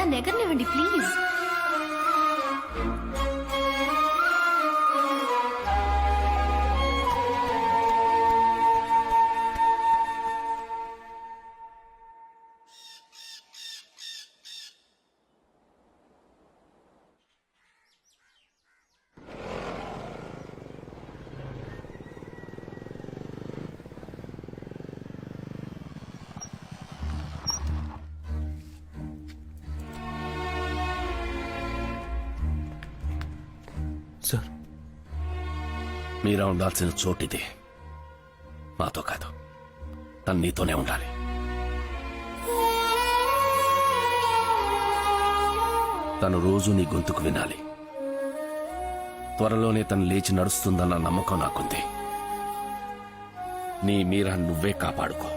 నన్ను ఎగరనివ్వండి please. Sir, మీరా ఉండాల్సిన చోటిది. మాతో కాదు, తను నీతోనే ఉండాలి. తను రోజు నీ గొంతుకు వినాలి. త్వరలోనే తను లేచి నడుస్తుందన్న నమ్మకం నాకుంది. నీ మీరా నువ్వే కాపాడుకో.